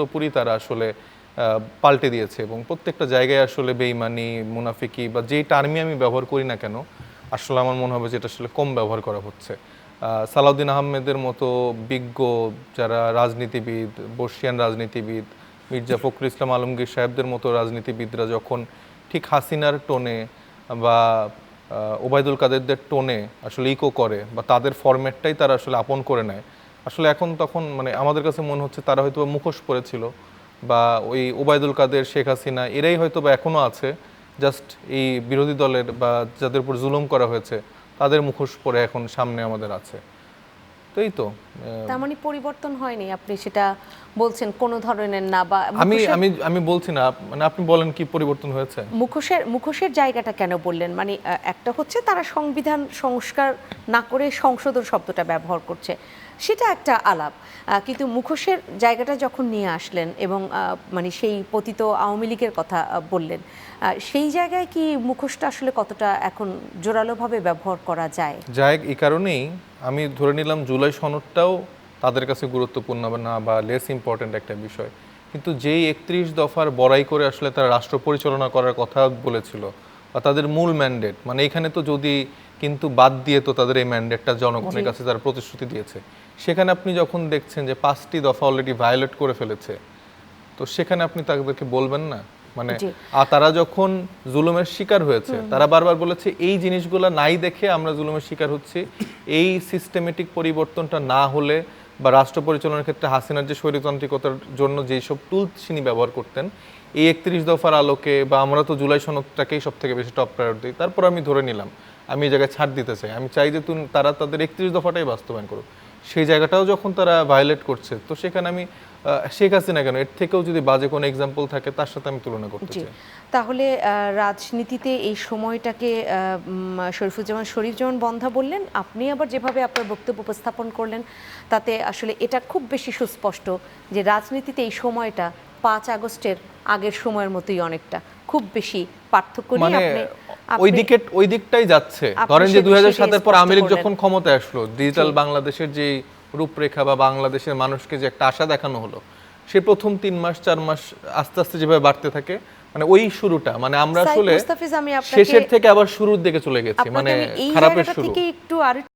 পুরোপুরি তারা আসলে পাল্টে দিয়েছে এবং প্রত্যেকটা জায়গায় আসলে বেইমানি, মুনাফিকি বা যেই টার্মই আমি ব্যবহার করি না কেন, আসলে আমার মনে হবে যে এটা আসলে কম ব্যবহার করা হচ্ছে। সালাউদ্দিন আহমেদের মতো বিজ্ঞ যারা রাজনীতিবিদ, বর্ষিয়ান রাজনীতিবিদ, মির্জা ফখরুল ইসলাম আলমগীর সাহেবদের মতো রাজনীতিবিদরা যখন ঠিক হাসিনার টোনে বা ওবায়দুল কাদেরদের টোনে আসলে ইকো করে বা তাদের ফরম্যাটটাই তারা আসলে আপন করে নেয়, আসলে এখন তখন মানে আমাদের কাছে মনে হচ্ছে তারা হয়তো মুখোশ পড়েছিল বা ওই ওবায়দুল কাদের, শেখ হাসিনা এরাই হয়তো বা এখনও আছে, জাস্ট এই বিরোধী দলের বা যাদের উপর জুলুম করা হয়েছে তাদের মুখোশ পরে এখন সামনে আমাদের আছে। তো এই তো তার মানে পরিবর্তন হয়নি, আপনি সেটা বলছেন কোনো ধরনের না, বা আমি আমি আমি বলছি না, মানে আপনি বলেন কি পরিবর্তন হয়েছে। মুখোশের জায়গাটা কেন বললেন? মানে একটা হচ্ছে তারা সংবিধান সংস্কার না করে সংশোধন শব্দটা ব্যবহার করছে, সেটা একটা আলাপ, কিন্তু মুখোশের জায়গাটা যখন নিয়ে আসলেন এবং মানে সেই পতিত আওয়ামী লীগের কথা বললেন, সেই জায়গায় কি মুখোশটা আসলে কতটা এখন জোরালোভাবে ব্যবহার করা যায়? এই কারণেই আমি ধরে নিলাম জুলাই সনদটাও তাদের কাছে গুরুত্বপূর্ণ না বা লেস ইম্পর্ট্যান্ট একটা বিষয়, কিন্তু যেই 31 দফার বড়াই করে আসলে তারা রাষ্ট্র পরিচালনা করার কথা বলেছিল বা তাদের মূল ম্যান্ডেট, মানে এখানে তো যদি কিন্তু বাদ দিয়ে তো তাদের এই ম্যান্ডেটটা জনগণের কাছে তারা প্রতিশ্রুতি দিয়েছে, সেখানে আপনি যখন দেখছেন যে 5টি দফা অলরেডি ভায়োলেট করে ফেলেছে, তো সেখানে আপনি তাদেরকে বলবেন না? মানে তারা যখন জুলুমের শিকার হয়েছে তারা বারবার বলেছে এই জিনিসগুলো নাই দেখে আমরা জুলুমের শিকার হচ্ছি, এই সিস্টেমেটিক পরিবর্তনটা না হলে বা রাষ্ট্র পরিচালনার ক্ষেত্রে হাসিনার যে স্বৈরতান্ত্রিকতার জন্য যেসব টুলস তিনি ব্যবহার করতেন, এই 31 দফার আলোকে বা আমরা তো জুলাই সনদটাকেই সব থেকে বেশি টপ প্রায়োরিটি, তারপর আমি ধরে নিলাম আমি এই জায়গায় ছাড় দিতে চাই, আমি চাই যে তারা তাদের 31 দফাটাই বাস্তবায়ন করুক, সেই জায়গাটাও যখন তারা ভায়োলেট করছে, তো সেখানে আমি শেখ হাসিনা কেন, এর থেকেও যদি বাজে কোনো এক্সাম্পল থাকে তার সাথে আমি তুলনা করতে চাই। তাহলে রাজনীতিতে এই সময়টাকে শরীফুজ্জামান শরীফ যেমন বন্ধা বললেন, আপনি আবার যেভাবে আপনার বক্তব্য উপস্থাপন করলেন, তাতে আসলে এটা খুব বেশি সুস্পষ্ট যে রাজনীতিতে এই সময়টা 5 আগস্টের আগের সময়ের মতোই অনেকটা, খুব বেশি পার্থক্য নেই। মানে ওই দিকটাই যাচ্ছে। ধরেন যে 2007-এর পর আওয়ামী লীগ যখন ক্ষমতায় আসলো, ডিজিটাল বাংলাদেশের যে রূপরেখা বা বাংলাদেশের মানুষকে যে একটা আশা দেখানো হলো, সে প্রথম 3 মাস 4 মাস আস্তে আস্তে যেভাবে বাড়তে থাকে, মানে ওই শুরুটা, মানে আমরা আসলে শেষের থেকে আবার শুরুর দিকে চলে গেছি, মানে খারাপের শুরু। একটু আরেকটু